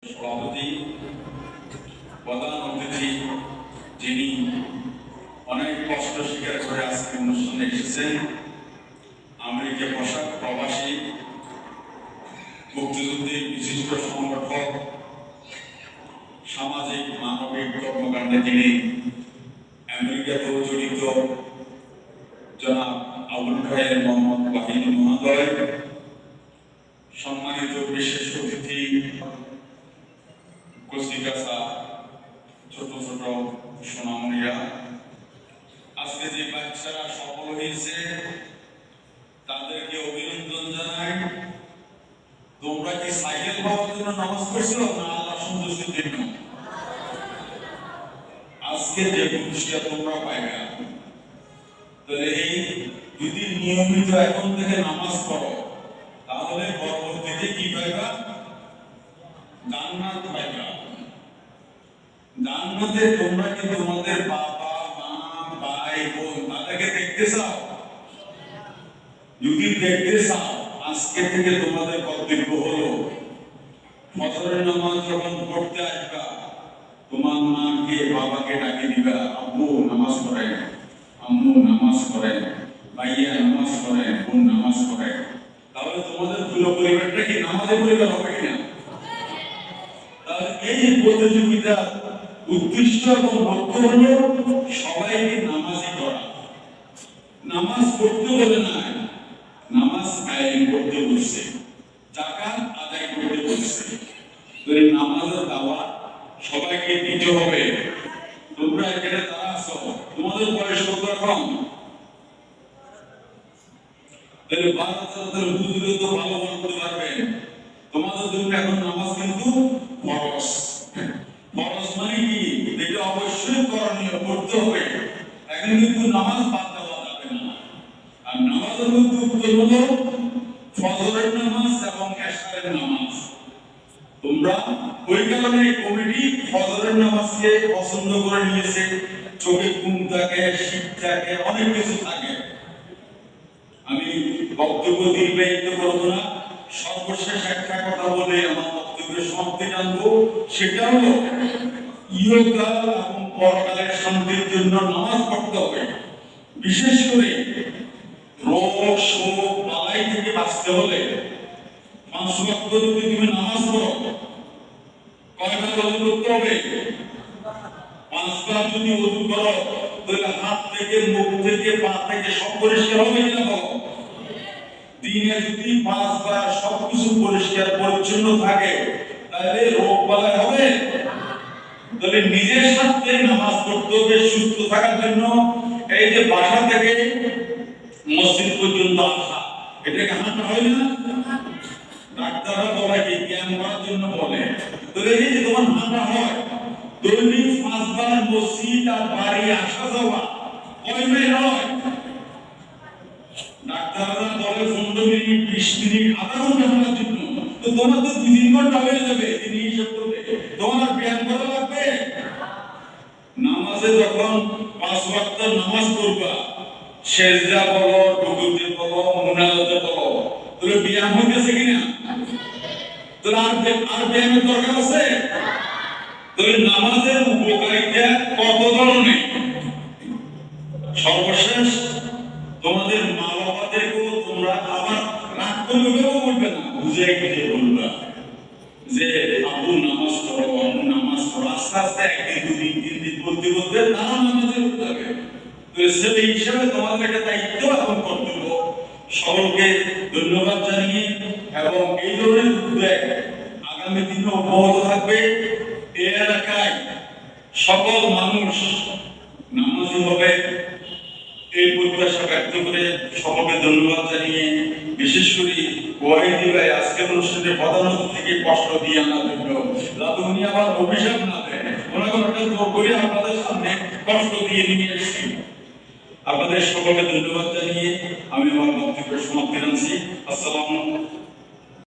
সভাপতি প্রধান অতিথি যিনি অনেক কষ্ট স্বীকার করে আজকে অনুষ্ঠানে এসেছেন, আমেরিকা প্রবাসী মুক্তিযুদ্ধের বিশিষ্ট সংগঠক, সামাজিক মানবিক কর্মকাণ্ডে যিনি আমেরিকাতেও জড়িত জনাব আবুল খায়ের মোহাম্মদ ওয়াহিদ মহোদয়, সম্মানিত বিশেষ অতিথি কচিকাঁচা ছোট ছোট সোনামণিরা, আজকে যে বাচ্চারা সফল হয়েছে তাদেরকে অভিনন্দন জানাই। তোমরা কি সাইকেল পাওয়ার জন্য নামাজ পড়ছো না আল্লাহ সন্তুষ্টির জন্য? আজকে যে পুরস্কার তোমরা পাইবে, তাহলে এই যদি নিয়মিত এখন থেকে নামাজ পড়ো তাহলে পরবর্তীতে কি পাইবা? জান্নাত পাইবা। জান্নাতে তোমরা কি তোমাদের বাবা মা ভাই বোন তাদেরকে দেখতে চাও? যদি দেখতে চাও, আজকে থেকে তোমাদের কর্তব্য হলো ফজরের নামাজ যখন পড়তে আসবা, তোমার মাকে বাবাকে ডাকে দিবা, আব্বু নামাজ পড়েন, আম্মু নামাজ পড়েন, ভাইয়া নামাজ পড়েন, বোন নামাজ পড়েন। তাহলে তোমাদের পুরো পরিবারটা কি নামাজের পরিবার হবে কিনা? তাহলে এই প্রতিযোগিতা উদ্দেশ্য এবং লক্ষ্য হলো সবাইকে নামাজি করা। নামাজ পড়তে বলে না, নামাজ কায়েম করতে বলছে, যাকাত আদায় করতে বলছে। তো এই নামাজের দাওয়াত সবাইকে দিতে হবে। তোমরা এখানে যারা আছো, তোমাদের বয়স কত এখন? তাহলে 12 হুজুরে তো ভালো বলতে পারবেন। তোমাদের জন্য এখন নামাজ কিন্তু ফরজ। ফরজ মানে কি? এটা অবশ্যই করণীয়, করতে হবে। এখন কিন্তু নামাজ বাদ দেওয়া যাবে না। আর নামাজের মধ্যে উত্তর হলো ফজরের নামাজ এবং এশারের নামাজ। তোমরা ওই কারণে কমিটি ফজরের নামাজকে পছন্দ করে নিয়েছে। চোখে ঘুম থাকে, শীত থাকে, অনেক কিছু থাকে। আমি বক্তব্য দীর্ঘায়িত করব না, সর্বশেষ একটা কথা বলে আমার বক্তব্যের সমাপ্তি টানবো। সেটা হলো ইহকাল এবং পরকালের শান্তির জন্য নামাজ পড়তে হবে। বিশেষ করে রোগ শোক বালাই থেকে বাঁচতে হলে 5 ওয়াক্ত যদি তুমি নামাজ পড়ো, কয়বার ওযু করতে হবে? 5 বার যদি ওযু করো, তাহলে হাত থেকে, মুখ থেকে, পা থেকে সব পরিষ্কার হবে কিনা বলো? দিনে যদি 5 বার সবকিছু পরিষ্কার পরিচ্ছন্ন থাকে, তাহলে রোগ বালাই হবে? তাহলে নিজের সাথে নামাজ পড়তে হবে সুস্থ থাকার জন্য। এই যে বাসা থেকে মসজিদ পর্যন্ত আসা, এটাকে হাঁটা হয় না? ডাক্তাররা বলে কি ব্যায়াম করার জন্য বলে। তাহলে এই যে তোমার হাঁটা হয়, দৈনিক 5 বার মসজিদ আর বাড়ি আসা যাওয়া, কয় মাইল হয়? ডাক্তাররা বলে 15 মিনিট, 20 মিনিট, আধা ঘন্টা হাঁটার জন্য। তো তোমার তো 2-3 ঘন্টা হয়ে যাবে তিনি হিসাব করলে। তোমার আর ব্যায়াম করা লাগবে? নামাজে যখন 5 ওয়াক্ত নামাজ পড়বা, সেজদা বলো, রুকুতে বলো, মুনাজাতে বলো, তাহলে ব্যায়াম হইতেছে কিনা? তাহলে আর ব্যায়ামের দরকার আছে? তাহলে নামাজের উপকারিতা কত ধরনের। সর্বশেষ তোমাদের মা বাবাদেরকেও তোমরা আবার রাগ করবেও বলবে না, বুঝে বুঝে বলবা যে আব্বু নামাজ পড়ো, আম্মু নামাজ পড়ো। আস্তে আস্তে 1 দিন 2 দিন 3 দিন বলতে বলতে তারা নামাজে উঠে যাবে। তো সেই হিসাবে তোমাদের একটা দায়িত্ব এখন কর্তব্য। সকলকে ধন্যবাদ জানিয়ে এবং এই ধরনের উদ্যোগ আগামী দিনে অব্যাহত থাকবে। এই এলাকায় সকল মানুষ নামাজি হবে, এই প্রত্যাশা ব্যক্ত করে সকলকে ধন্যবাদ জানিয়ে, বিশেষ করে ওয়াহিদি ভাই আজকের অনুষ্ঠানে প্রধান অতিথিকে কষ্ট দিয়ে আনার জন্য, যাতে উনি আবার অভিশাপ না দেন, ওনাকে একটা জোর করে আপনাদের সামনে কষ্ট দিয়ে নিয়ে এসেছি। আপনাদের সকলকে ধন্যবাদ জানিয়ে আমি আমার বক্তব্যের সমাপ্তি জানাচ্ছি। আসসালামু